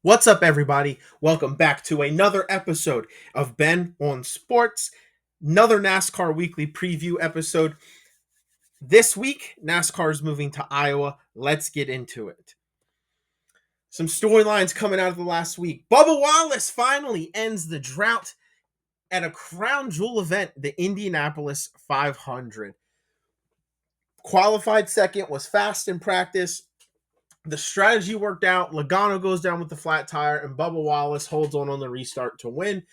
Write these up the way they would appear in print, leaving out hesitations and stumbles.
What's up, everybody? Welcome back to another episode of Ben on Sports, another NASCAR weekly preview episode. This week, NASCAR is moving to Iowa. Let's get into it. Some storylines coming out of the last week. Bubba Wallace finally ends the drought at a crown jewel event, the Indianapolis 500. Qualified second, was fast in practice. The strategy worked out. Logano goes down with the flat tire, and Bubba Wallace holds on the restart to win.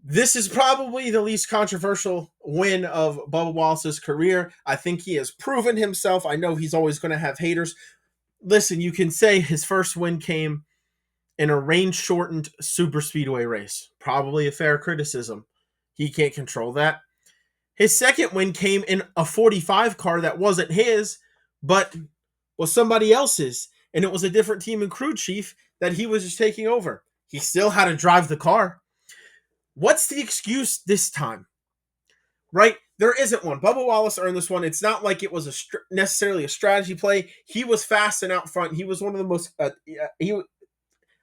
This is probably the least controversial win of Bubba Wallace's career. I think he has proven himself. I know he's always going to have haters. Listen, you can say his first win came in a rain-shortened super speedway race. Probably a fair criticism. He can't control that. His second win came in a 45 car that wasn't his, but was somebody else's. And it was a different team and crew chief that he was just taking over. He still had to drive the car. What's the excuse this time? Right? There isn't one. Bubba Wallace earned this one. It's not like it was necessarily a strategy play. He was fast and out front. He was one of the most.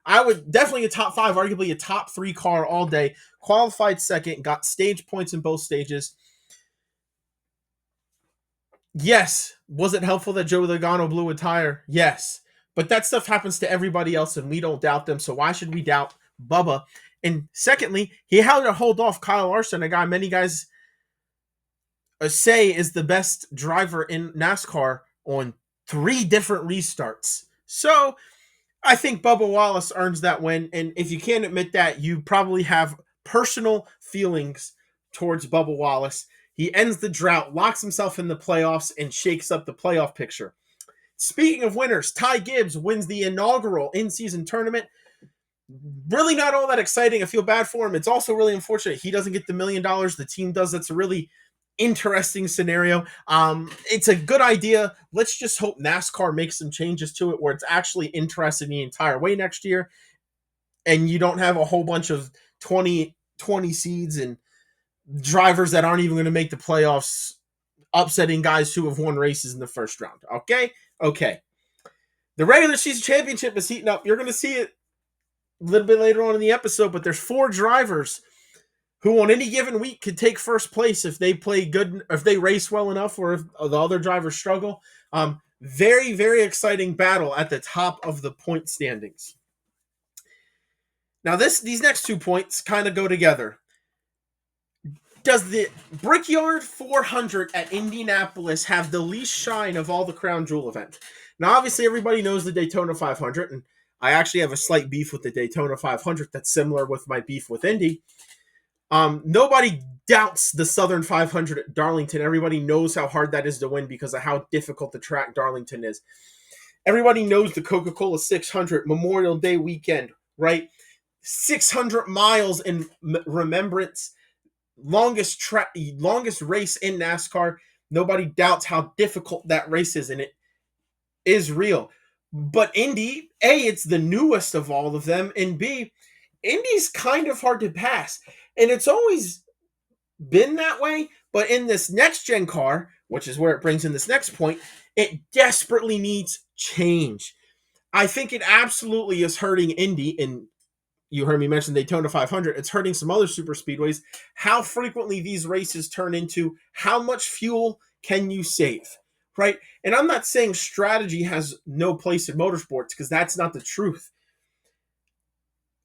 I would definitely a top five, arguably a top three car all day. Qualified second, got stage points in both stages. Yes, was it helpful that Joey Logano blew a tire? Yes, but that stuff happens to everybody else, and we don't doubt them. So why should we doubt Bubba? And secondly, he had to hold off Kyle Larson, a guy many guys say is the best driver in NASCAR, on 3 different restarts. So I think Bubba Wallace earns that win. And if you can't admit that, you probably have personal feelings towards Bubba Wallace. He ends the drought, locks himself in the playoffs, and shakes up the playoff picture. Speaking of winners, Ty Gibbs wins the inaugural in-season tournament. Really not all that exciting. I feel bad for him. It's also really unfortunate he doesn't get the $1 million. The team does. That's a really interesting scenario. It's a good idea. Let's just hope NASCAR makes some changes to it where it's actually interesting the entire way next year, and you don't have a whole bunch of 20 seeds and drivers that aren't even going to make the playoffs upsetting guys who have won races in the first round. Okay. The regular season championship is heating up. You're going to see it a little bit later on in the episode, but there's 4 drivers who on any given week could take first place if they play good, if they race well enough, or if the other drivers struggle. Very, very exciting battle at the top of the point standings. Now, these next 2 points kind of go together. Does the Brickyard 400 at Indianapolis have the least shine of all the Crown Jewel event? Now, obviously, everybody knows the Daytona 500, and I actually have a slight beef with the Daytona 500 that's similar with my beef with Indy. Nobody doubts the Southern 500 at Darlington. Everybody knows how hard that is to win because of how difficult the track Darlington is. Everybody knows the Coca-Cola 600 Memorial Day weekend, right? 600 miles in remembrance. Longest race in NASCAR. Nobody doubts how difficult that race is, and it is real. But Indy, A, it's the newest of all of them, and B, Indy's kind of hard to pass. And it's always been that way, but in this next-gen car, which is where it brings in this next point, it desperately needs change. I think it absolutely is hurting Indy, and you heard me mention Daytona 500. It's hurting some other super speedways. How frequently these races turn into how much fuel can you save, right? And I'm not saying strategy has no place in motorsports because that's not the truth.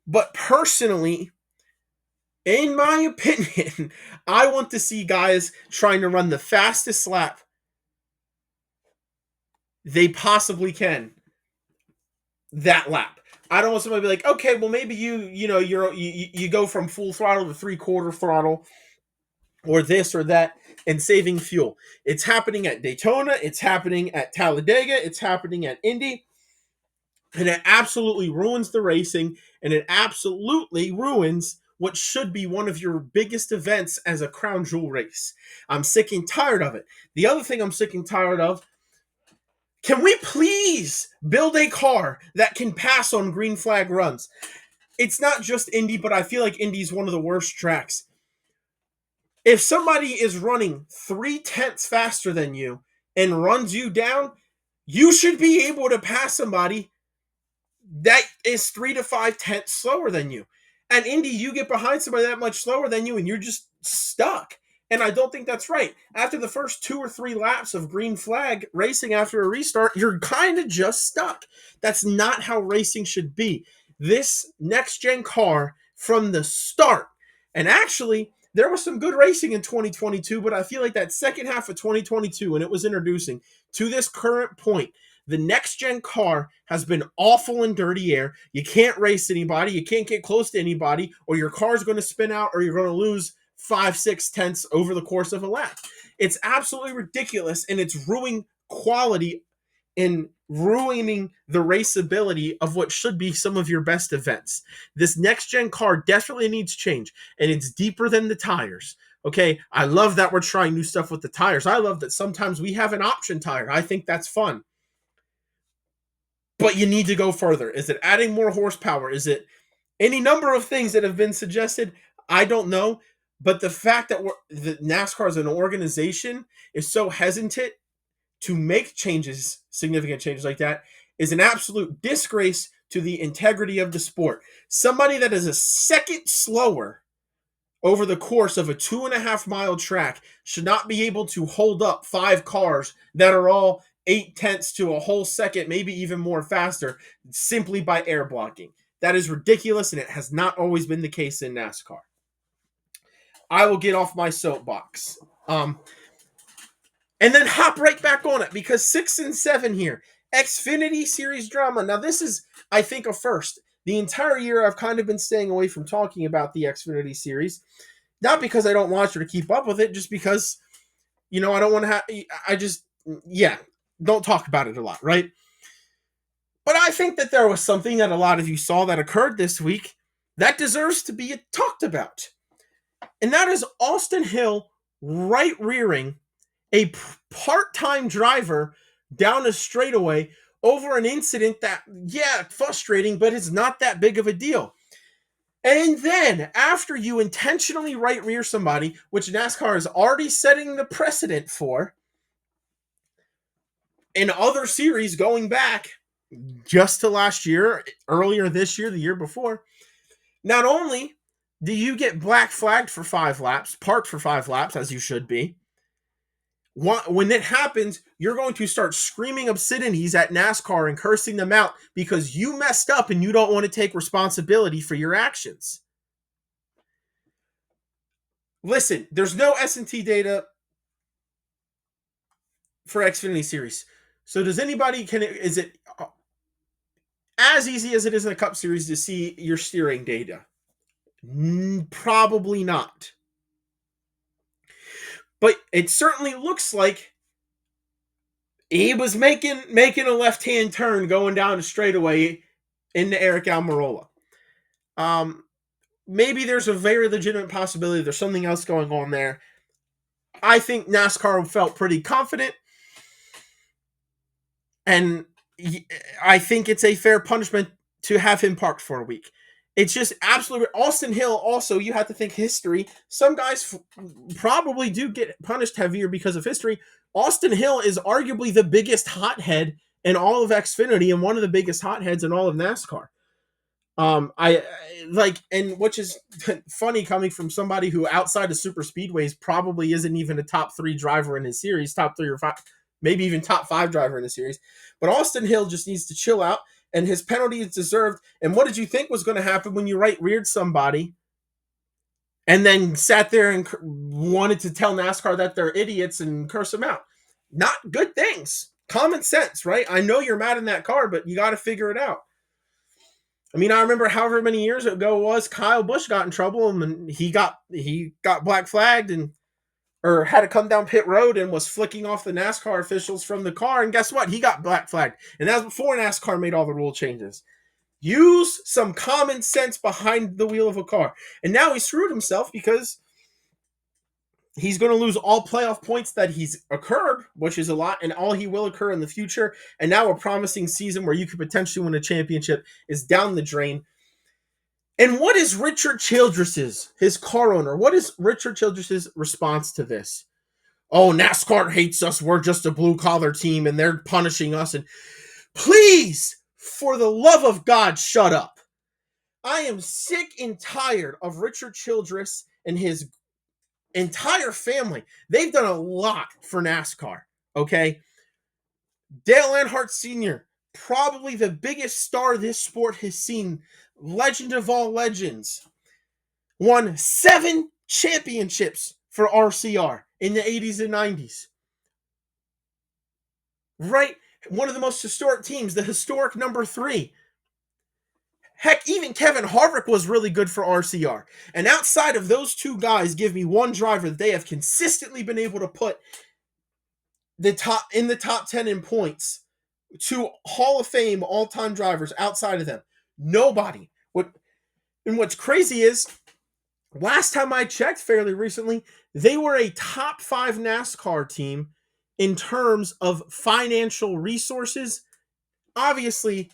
But personally, in my opinion, I want to see guys trying to run the fastest lap they possibly can that lap. I don't want somebody to be like, okay, well maybe you go from full throttle to 3/4 throttle, or this or that, and saving fuel. It's happening at Daytona, it's happening at Talladega, it's happening at Indy, and it absolutely ruins the racing, and it absolutely ruins what should be one of your biggest events as a crown jewel race. I'm sick and tired of it. The other thing I'm sick and tired of, can we please build a car that can pass on green flag runs? It's not just Indy, but I feel like Indy's one of the worst tracks. If somebody is running 3/10 faster than you and runs you down, you should be able to pass somebody that is 3 to 5 tenths slower than you. And Indy, you get behind somebody that much slower than you, and you're just stuck. And I don't think that's right. After the first 2 or 3 laps of green flag racing after a restart, you're kind of just stuck. That's not how racing should be. This next gen car from the start, and actually, there was some good racing in 2022, but I feel like that second half of 2022, when it was introducing to this current point, the next gen car has been awful in dirty air. You can't race anybody. You can't get close to anybody, or your car's going to spin out, or you're going to lose 5-6 tenths over the course of a lap. It's absolutely ridiculous, and it's ruining quality and ruining the raceability of what should be some of your best events. This next gen car definitely needs change, and it's deeper than the tires. Okay, I love that we're trying new stuff with the tires. I love that sometimes we have an option tire. I think that's fun. But you need to go further. Is it adding more horsepower? Is it any number of things that have been suggested? I don't know. But the fact that NASCAR as an organization is so hesitant to make changes, significant changes like that, is an absolute disgrace to the integrity of the sport. Somebody that is a second slower over the course of a 2.5 mile track should not be able to hold up 5 cars that are all 8 tenths to a whole second, maybe even more faster, simply by air blocking. That is ridiculous, and it has not always been the case in NASCAR. I will get off my soapbox. And then hop right back on it, because 6 and 7 here. Xfinity Series drama. Now, this is, I think, a first. The entire year, I've kind of been staying away from talking about the Xfinity Series. Not because I don't want you to keep up with it, just because, I don't want to have, don't talk about it a lot, right? But I think that there was something that a lot of you saw that occurred this week that deserves to be talked about. And that is Austin Hill right rearing a part-time driver down a straightaway over an incident that, frustrating, but it's not that big of a deal. And then, after you intentionally right rear somebody, which NASCAR is already setting the precedent for, in other series going back just to last year, earlier this year, the year before, not only do you get black flagged for 5 laps, parked for 5 laps, as you should be, when it happens, you're going to start screaming obscenities at NASCAR and cursing them out because you messed up and you don't want to take responsibility for your actions. Listen, there's no S&T data for Xfinity Series. So is it as easy as it is in a Cup Series to see your steering data? Probably not. But it certainly looks like he was making a left-hand turn going down a straightaway into Eric Almirola. Maybe there's a very legitimate possibility there's something else going on there. I think NASCAR felt pretty confident, and I think it's a fair punishment to have him parked for a week. It's just absolutely... Austin Hill, also, you have to think history. Some guys probably do get punished heavier because of history. Austin Hill is arguably the biggest hothead in all of Xfinity and one of the biggest hotheads in all of NASCAR. And which is funny coming from somebody who outside of super speedways probably isn't even a top 3 driver in his series, top 3 or 5, maybe even top 5 driver in the series. But Austin Hill just needs to chill out, and his penalty is deserved. And what did you think was going to happen when you right-reared somebody and then sat there and wanted to tell NASCAR that they're idiots and curse them out? Not good things. Common sense, right? I know you're mad in that car, but you got to figure it out. I mean, I remember however many years ago it was, Kyle Busch got in trouble, and he got black flagged or had to come down pit road and was flicking off the NASCAR officials from the car. And guess what? He got black flagged. And that was before NASCAR made all the rule changes. Use some common sense behind the wheel of a car. And now he screwed himself because he's going to lose all playoff points that he's occurred, which is a lot, and all he will occur in the future. And now a promising season where you could potentially win a championship is down the drain. And what is Richard Childress's, his car owner, what is Richard Childress's response to this? Oh, NASCAR hates us. We're just a blue-collar team, and they're punishing us. And please, For the love of God, shut up. I am sick and tired of Richard Childress and his entire family. They've done a lot for NASCAR, okay? Dale Earnhardt Sr., probably the biggest star this sport has seen, legend of all legends, won 7 championships for RCR in the 80s and 90s. Right? One of the most historic teams, the historic number 3. Heck, even Kevin Harvick was really good for RCR. And outside of those two guys, give me one driver that they have consistently been able to put the top 10 in points to Hall of Fame all-time drivers outside of them. Nobody. What's crazy is, last time I checked fairly recently, they were a top 5 NASCAR team in terms of financial resources. Obviously,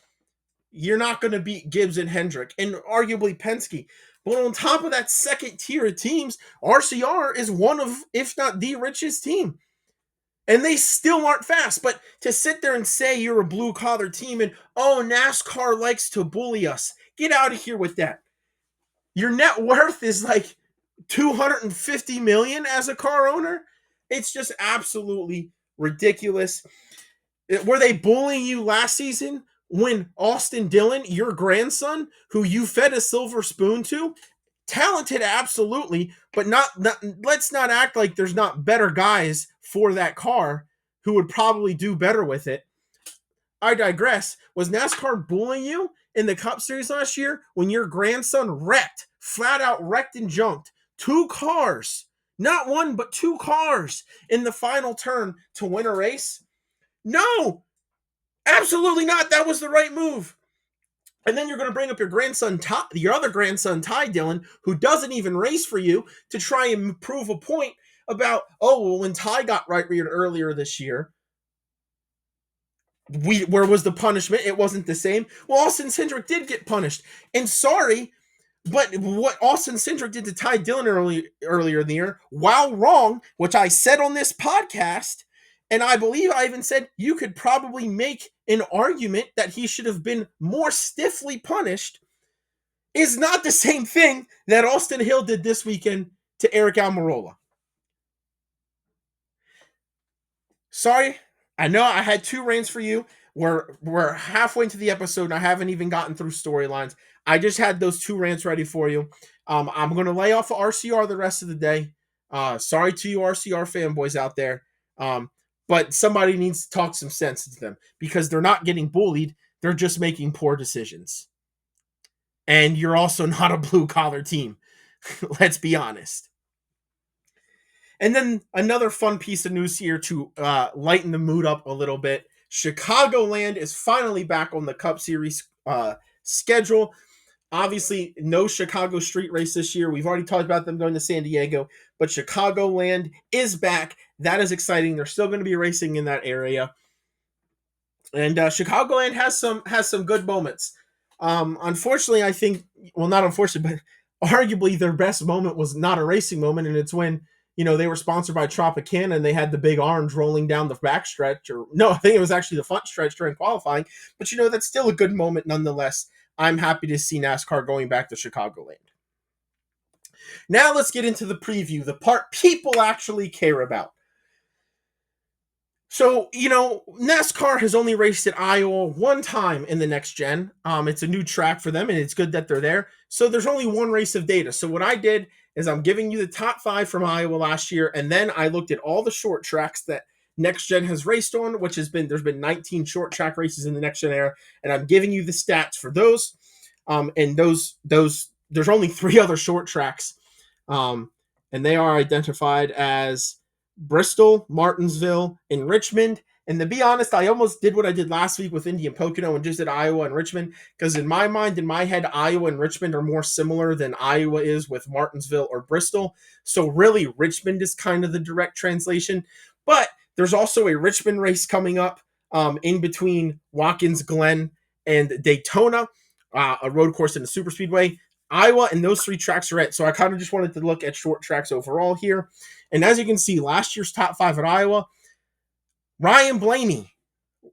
you're not going to beat Gibbs and Hendrick and arguably Penske. But on top of that second tier of teams, RCR is one of, if not the richest team. And they still aren't fast. But to sit there and say you're a blue-collar team and, oh, NASCAR likes to bully us. Get out of here with that. Your net worth is like $250 million as a car owner. It's just absolutely ridiculous. Were they bullying you last season when Austin Dillon, your grandson, who you fed a silver spoon to, talented absolutely, but not let's not act like there's not better guys for that car who would probably do better with it. I digress. Was NASCAR bullying you in the Cup Series last year when your grandson flat out wrecked and junked 2 cars, not one, but 2 cars in the final turn to win a race? No, absolutely not. That was the right move. And then you're going to bring up your other grandson, Ty Dillon, who doesn't even race for you, to try and prove a point about, oh, well, when Ty got right-reared earlier this year, where was the punishment? It wasn't the same. Well, Austin Cindric did get punished. And sorry, but what Austin Cindric did to Ty Dillon earlier in the year, while wrong, which I said on this podcast, and I believe I even said you could probably make an argument that he should have been more stiffly punished, is not the same thing that Austin Hill did this weekend to Eric Almirola. Sorry, I know I had 2 rants for you. We're halfway into the episode and I haven't even gotten through storylines. I just had those 2 rants ready for you. I'm going to lay off of RCR the rest of the day. Sorry to you RCR fanboys out there. But somebody needs to talk some sense to them because they're not getting bullied. They're just making poor decisions. And you're also not a blue-collar team. Let's be honest. And then another fun piece of news here to lighten the mood up a little bit. Chicagoland is finally back on the Cup Series schedule. Obviously, no Chicago street race this year. We've already talked about them going to San Diego, but Chicagoland is back. That is exciting. They're still going to be racing in that area. And Chicagoland has some good moments. Unfortunately, I think, well, not unfortunately, but arguably their best moment was not a racing moment, and it's when, they were sponsored by Tropicana and they had the big orange rolling down the backstretch, or no, I think it was actually the front stretch during qualifying. But that's still a good moment nonetheless. I'm happy to see NASCAR going back to Chicagoland. Now let's get into the preview, the part people actually care about. So, NASCAR has only raced at Iowa one time in the next gen. It's a new track for them, and it's good that they're there. So there's only one race of data. So what I did is I'm giving you the top 5 from Iowa last year, and then I looked at all the short tracks that next gen has raced on, there's been 19 short track races in the next gen era, and I'm giving you the stats for those. And those there's only 3 other short tracks, and they are identified as Bristol, Martinsville, and Richmond. And to be honest, I almost did what I did last week with Indy and Pocono and just did Iowa and Richmond, because in my mind, in my head, Iowa and Richmond are more similar than Iowa is with Martinsville or Bristol. So really, Richmond is kind of the direct translation. But there's also a Richmond race coming up in between Watkins Glen and Daytona, a road course in the superspeedway. Iowa and those 3 tracks are it. So I kind of just wanted to look at short tracks overall here. And as you can see, last year's top 5 at Iowa, Ryan Blaney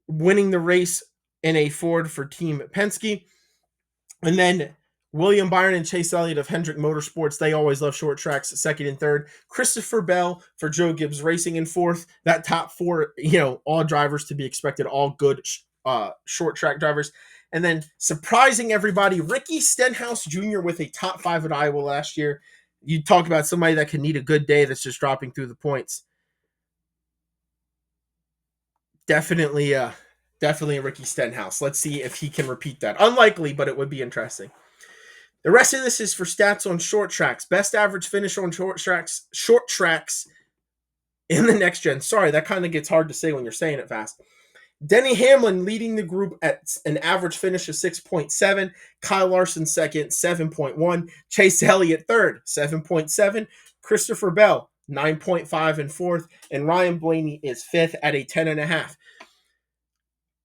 winning the race in a Ford for Team Penske. And then William Byron and Chase Elliott of Hendrick Motorsports, they always love short tracks, second and third. Christopher Bell for Joe Gibbs Racing in fourth. That top four, all drivers to be expected, all good short track drivers. And then surprising everybody, Ricky Stenhouse Jr. with a top five at Iowa last year. You talk about somebody that can need a good day that's just dropping through the points. Definitely Ricky Stenhouse. Let's see if he can repeat that. Unlikely, but it would be interesting. The rest of this is for stats on short tracks. Best average finish on short tracks in the next gen. Sorry, that kind of gets hard to say when you're saying it fast. Denny Hamlin leading the group at an average finish of 6.7. Kyle Larson second, 7.1. Chase Elliott third, 7.7. Christopher Bell, 9.5 and fourth. And Ryan Blaney is fifth at a 10.5.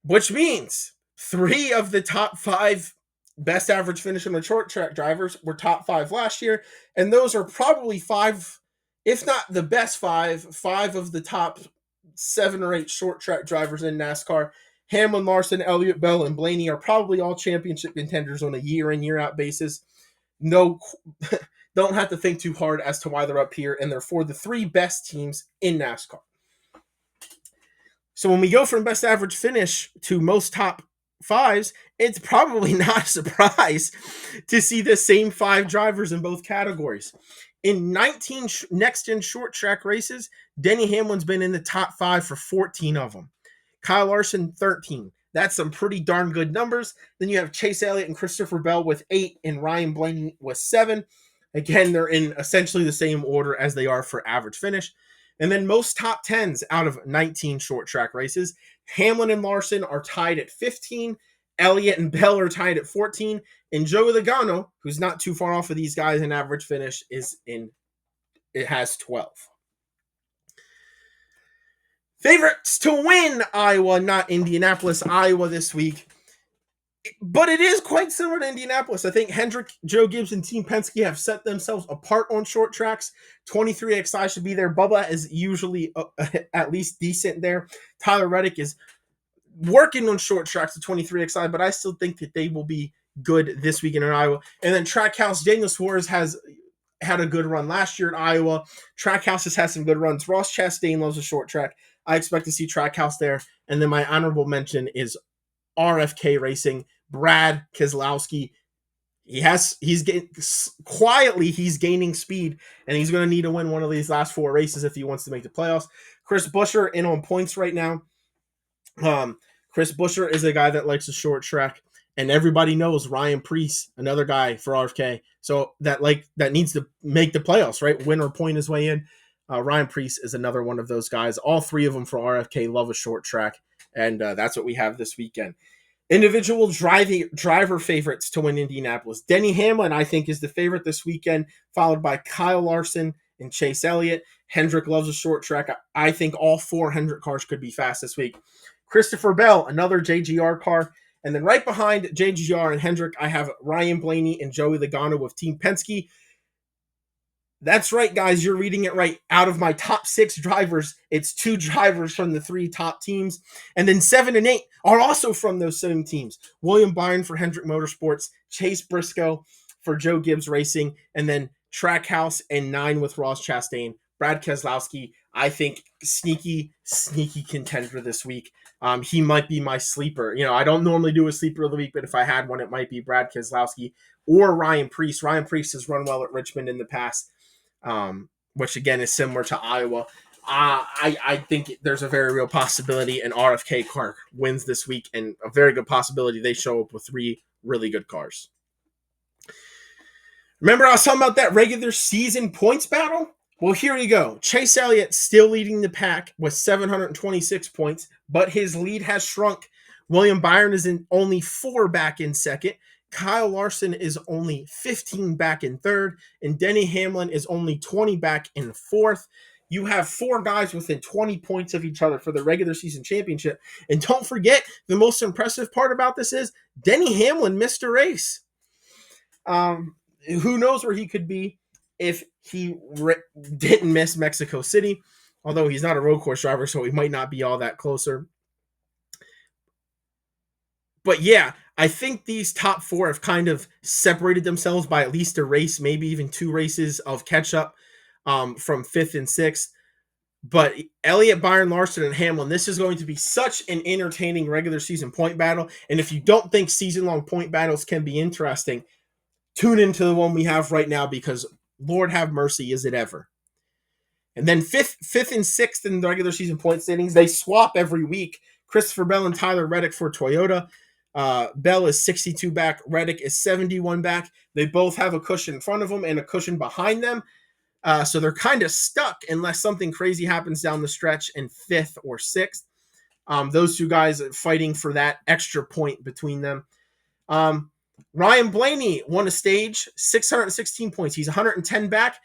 Which means 3 of the top 5 best average finish on the short track drivers were top 5 last year. And those are probably 5, if not the best 5 of the top 7 or 8 short track drivers in NASCAR. Hamlin, Larson, Elliott, Bell, and Blaney are probably all championship contenders on a year in, year out basis. No, don't have to think too hard as to why they're up here. And they're for the 3 best teams in NASCAR. So when we go from best average finish to most top 5s, it's probably not a surprise to see the same 5 drivers in both categories. In 19 next-gen short track races, Denny Hamlin's been in the top 5 for 14 of them. Kyle Larson, 13. That's some pretty darn good numbers. Then you have Chase Elliott and Christopher Bell with 8 and Ryan Blaney with 7. Again, they're in essentially the same order as they are for average finish. And then most top 10s out of 19 short track races, Hamlin and Larson are tied at 15. Elliott and Bell are tied at 14. And Joey Logano, who's not too far off of these guys in average finish, it has 12. Favorites to win Iowa, not Indianapolis, Iowa this week. But it is quite similar to Indianapolis. I think Hendrick, Joe Gibbs, and Team Penske have set themselves apart on short tracks. 23XI should be there. Bubba is usually at least decent there. Tyler Reddick is working on short tracks at 23XI, but I still think that they will be good this weekend in Iowa. And then Trackhouse, Daniel Suarez has had a good run last year in Iowa. Trackhouse has had some good runs. Ross Chastain loves a short track. I expect to see Trackhouse there. And then my honorable mention is RFK Racing, Brad Keselowski. He's gaining speed, and he's going to need to win one of these last 4 races if he wants to make the playoffs. Chris Buescher in on points right now. Chris Buescher is a guy that likes a short track, and everybody knows Ryan Preece, another guy for RFK. So that needs to make the playoffs, right? Win or point his way in. Ryan Preece is another one of those guys. All 3 of them for RFK love a short track, and that's what we have this weekend. Individual driver favorites to win Indianapolis. Denny Hamlin, I think, is the favorite this weekend, followed by Kyle Larson and Chase Elliott. Hendrick loves a short track. I think all 4 Hendrick cars could be fast this week. Christopher Bell, another JGR car. And then right behind JGR and Hendrick, I have Ryan Blaney and Joey Logano with Team Penske. That's right, guys. You're reading it right. Out of my top 6 drivers, it's 2 drivers from the 3 top teams. And then 7 and 8 are also from those same teams. William Byron for Hendrick Motorsports, Chase Briscoe for Joe Gibbs Racing, and then Trackhouse and 9 with Ross Chastain. Brad Keselowski, I think, sneaky contender this week. He might be my sleeper. I don't normally do a sleeper of the week, but if I had one, it might be Brad Keselowski or Ryan Preece. Ryan Preece has run well at Richmond in the past. Which again is similar to Iowa. I think there's a very real possibility an RFK car wins this week, and a very good possibility they show up with 3 really good cars. Remember I was talking about that regular season points battle? Well, here you go. Chase Elliott still leading the pack with 726 points, but his lead has shrunk. William Byron is only 4 back in second. Kyle Larson is only 15 back in third, and Denny Hamlin is only 20 back in fourth. You have 4 guys within 20 points of each other for the regular season championship. And don't forget, the most impressive part about this is Denny Hamlin missed a race. Who knows where he could be if he didn't miss Mexico City, although he's not a road course driver, so he might not be all that closer. But yeah, I think these top four have kind of separated themselves by at least a race, maybe even two races of catch up from fifth and sixth. But Elliott, Byron, Larson, and Hamlin, this is going to be such an entertaining regular season point battle. And if you don't think season long point battles can be interesting, tune into the one we have right now because Lord have mercy, is it ever? And then fifth and sixth in the regular season point standings, they swap every week. Christopher Bell and Tyler Reddick for Toyota. Bell is 62 back. Reddick is 71 back. They both have a cushion in front of them and a cushion behind them. So they're kind of stuck unless something crazy happens down the stretch in fifth or sixth. Those two guys are fighting for that extra point between them. Ryan Blaney won a stage, 616 points. He's 110 back,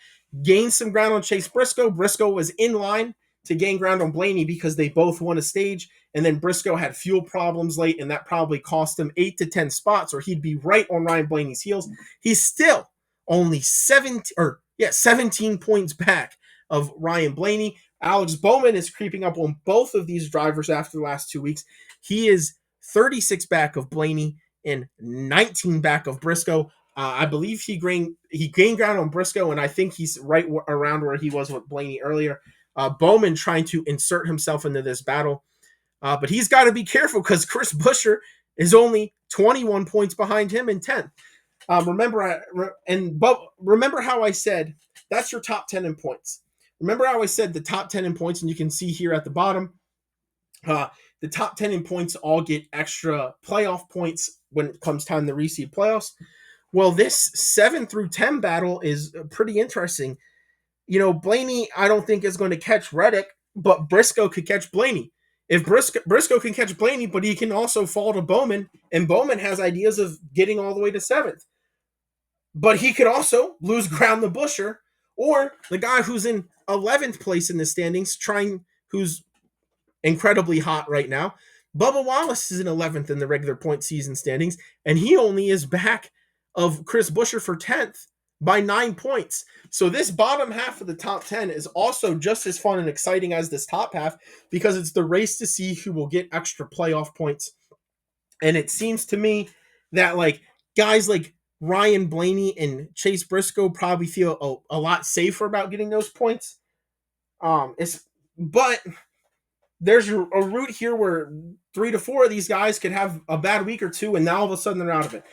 gained some ground on Chase Briscoe. Briscoe was in line to gain ground on Blaney because they both won a stage. And then Briscoe had fuel problems late, and that probably cost him 8 to 10 spots, or he'd be right on Ryan Blaney's heels. He's still only 17 points back of Ryan Blaney. Alex Bowman is creeping up on both of these drivers after the last 2 weeks. He is 36 back of Blaney and 19 back of Briscoe. I believe he gained ground on Briscoe, and I think he's right around where he was with Blaney earlier. Bowman trying to insert himself into this battle. But he's got to be careful because Chris Buescher is only 21 points behind him in 10th. Remember how I said that's your top 10 in points. Remember how I said the top 10 in points, and you can see here at the bottom, the top 10 in points all get extra playoff points when it comes time to reseed playoffs. Well, this 7 through 10 battle is pretty interesting. You know, Blaney, I don't think is going to catch Reddick, but Briscoe could catch Blaney. If Briscoe can catch Blaney, but he can also fall to Bowman, and Bowman has ideas of getting all the way to 7th. But he could also lose ground to Buescher, or the guy who's in 11th place in the standings, who's incredibly hot right now. Bubba Wallace is in 11th in the regular point season standings, and he only is back of Chris Buescher for 10th by 9 points. So this bottom half of the top 10 is also just as fun and exciting as this top half because it's the race to see who will get extra playoff points. And it seems to me that like guys like Ryan Blaney and Chase Briscoe probably feel a lot safer about getting those points. But there's a route here where 3 to 4 of these guys could have a bad week or two, and now all of a sudden they're out of it.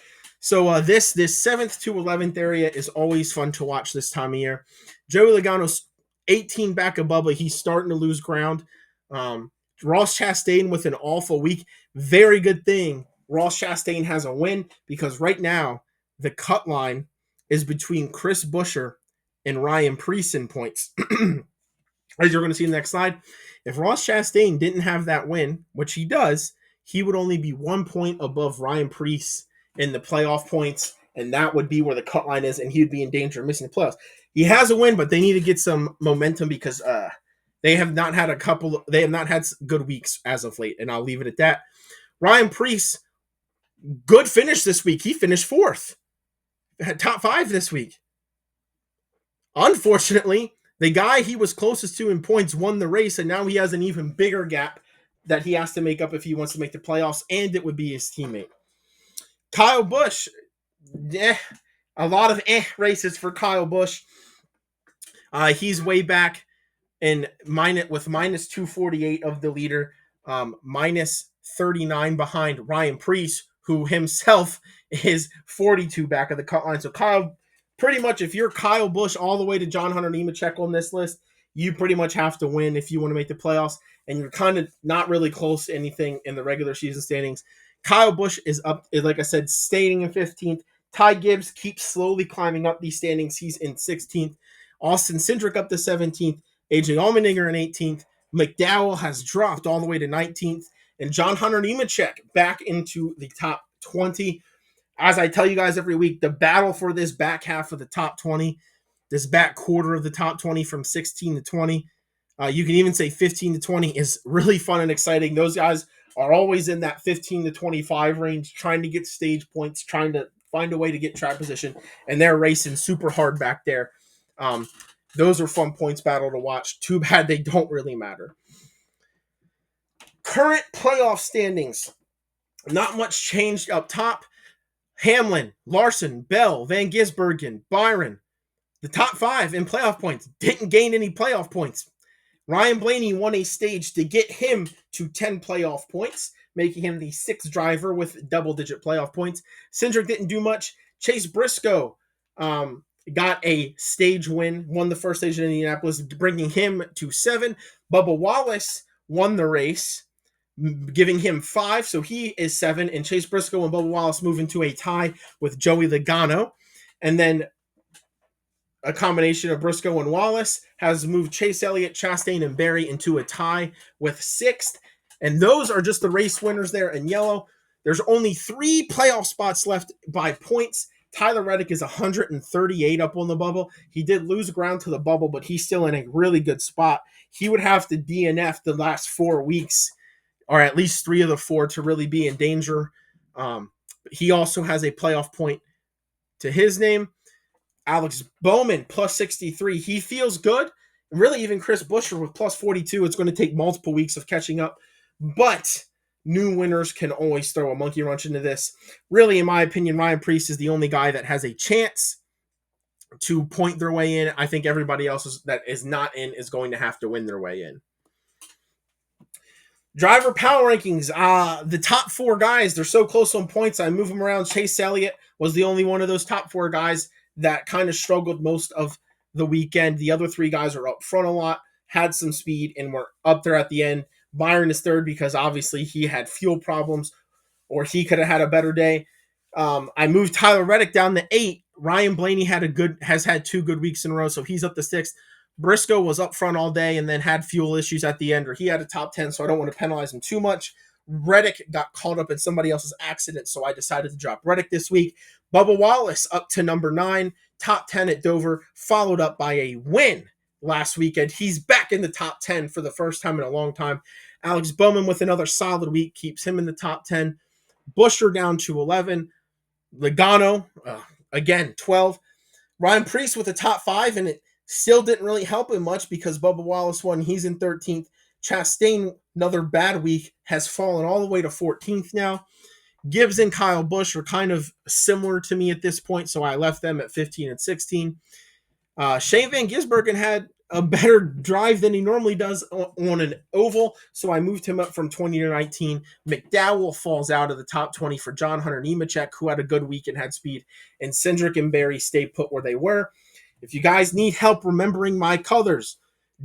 So this 7th to 11th area is always fun to watch this time of year. Joey Logano's 18 back of Bubba. He's starting to lose ground. Ross Chastain with an awful week. Very good thing Ross Chastain has a win because right now the cut line is between Chris Buescher and Ryan Preece in points. As you're going to see in the next slide, if Ross Chastain didn't have that win, which he does, he would only be 1 point above Ryan Preece in the playoff points, and that would be where the cut line is, and he would be in danger of missing the playoffs. He has a win, but they need to get some momentum because they have not had good weeks as of late, and I'll leave it at that. Ryan Preece, good finish this week. He finished 4th. Top 5 this week. Unfortunately, the guy he was closest to in points won the race, and now he has an even bigger gap that he has to make up if he wants to make the playoffs, and it would be his teammate. Kyle Busch, a lot of races for Kyle Busch. He's way back with minus 248 of the leader, minus 39 behind Ryan Preece, who himself is 42 back of the cut line. So Kyle, pretty much if you're Kyle Busch all the way to John Hunter Nemechek on this list, you pretty much have to win if you want to make the playoffs, and you're kind of not really close to anything in the regular season standings. Kyle Busch is up, like I said, staying in 15th. Ty Gibbs keeps slowly climbing up these standings. He's in 16th. Austin Cindric up to 17th. AJ Allmendinger in 18th. McDowell has dropped all the way to 19th. And John Hunter Nemechek back into the top 20. As I tell you guys every week, the battle for this back half of the top 20, this back quarter of the top 20 from 16 to 20, you can even say 15 to 20 is really fun and exciting. Those guys are always in that 15 to 25 range, trying to get stage points, trying to find a way to get track position, and they're racing super hard back there. Those are fun points battle to watch. Too bad they don't really matter. Current playoff standings. Not much changed up top. Hamlin, Larson, Bell, Van Gisbergen, Byron. The top 5 in playoff points didn't gain any playoff points. Ryan Blaney won a stage to get him to 10 playoff points, making him the 6th driver with double-digit playoff points. Cindric didn't do much. Chase Briscoe got a stage win, won the first stage in Indianapolis, bringing him to 7. Bubba Wallace won the race, giving him 5, so he is 7. And Chase Briscoe and Bubba Wallace move into a tie with Joey Logano. And then a combination of Briscoe and Wallace has moved Chase Elliott, Chastain, and Berry into a tie with 6th. And those are just the race winners there in yellow. There's only 3 playoff spots left by points. Tyler Reddick is 138 up on the bubble. He did lose ground to the bubble, but he's still in a really good spot. He would have to DNF the last 4 weeks, or at least 3 of the 4, to really be in danger. He also has a playoff point to his name. Alex Bowman plus 63. He feels good. Really, even Chris Buescher with plus 42. It's going to take multiple weeks of catching up. But new winners can always throw a monkey wrench into this. Really, in my opinion, Ryan Preece is the only guy that has a chance to point their way in. I think everybody else that is not in is going to have to win their way in. Driver power rankings. The top 4 guys, they're so close on points. I move them around. Chase Elliott was the only one of those top 4 guys that kind of struggled most of the weekend. The other 3 guys are up front a lot, had some speed, and were up there at the end. Byron is 3rd because obviously he had fuel problems, or he could have had a better day. I moved Tyler Reddick down to 8. Ryan Blaney has had 2 good weeks in a row, so he's up to 6th. Briscoe was up front all day and then had fuel issues at the end, or he had a top 10, so I don't want to penalize him too much. Reddick got caught up in somebody else's accident, so I decided to drop Reddick this week. Bubba Wallace up to number 9, top 10 at Dover, followed up by a win last weekend. He's back in the top 10 for the first time in a long time. Alex Bowman with another solid week keeps him in the top 10. Buescher down to 11. Logano, again, 12. Ryan Preece with the top 5, and it still didn't really help him much because Bubba Wallace won. He's in 13th. Chastain, another bad week, has fallen all the way to 14th now. Gibbs and Kyle Busch are kind of similar to me at this point, so I left them at 15 and 16. Shane Van Gisbergen had a better drive than he normally does on an oval, so I moved him up from 20 to 19. McDowell falls out of the top 20 for John Hunter Nemechek, who had a good week and had speed, and Cindric and Berry stay put where they were. If you guys need help remembering my colors,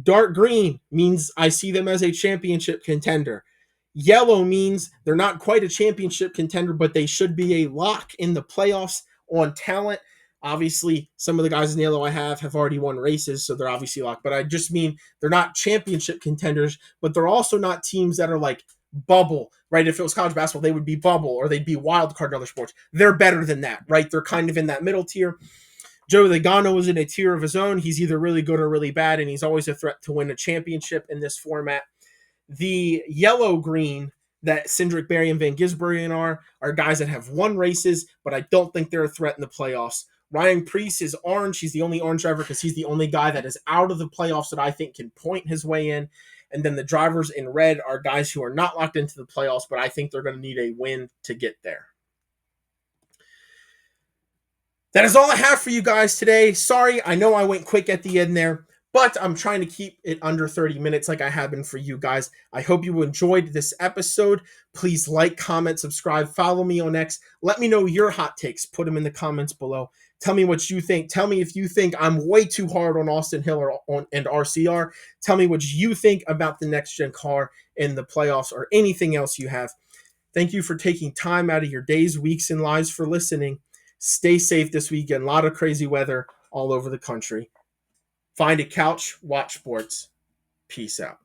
dark green means I see them as a championship contender. Yellow means they're not quite a championship contender, but they should be a lock in the playoffs on talent. Obviously, some of the guys in yellow I have already won races, so they're obviously locked. But I just mean they're not championship contenders, but they're also not teams that are like bubble, right? If it was college basketball, they would be bubble or they'd be wild card in other sports. They're better than that, right? They're kind of in that middle tier. Joey Logano is in a tier of his own. He's either really good or really bad, and he's always a threat to win a championship in this format. The yellow-green that Cindric, Berry, and Van Gisbergen are guys that have won races, but I don't think they're a threat in the playoffs. Ryan Preece is orange. He's the only orange driver because he's the only guy that is out of the playoffs that I think can point his way in. And then the drivers in red are guys who are not locked into the playoffs, but I think they're going to need a win to get there. That is all I have for you guys today. Sorry, I know I went quick at the end there, but I'm trying to keep it under 30 minutes like I have been for you guys. I hope you enjoyed this episode. Please like, comment, subscribe, follow me on X. Let me know your hot takes. Put them in the comments below. Tell me what you think. Tell me if you think I'm way too hard on Austin Hill and RCR. Tell me what you think about the next-gen car in the playoffs or anything else you have. Thank you for taking time out of your days, weeks, and lives for listening. Stay safe this weekend. A lot of crazy weather all over the country. Find a couch, watch sports. Peace out.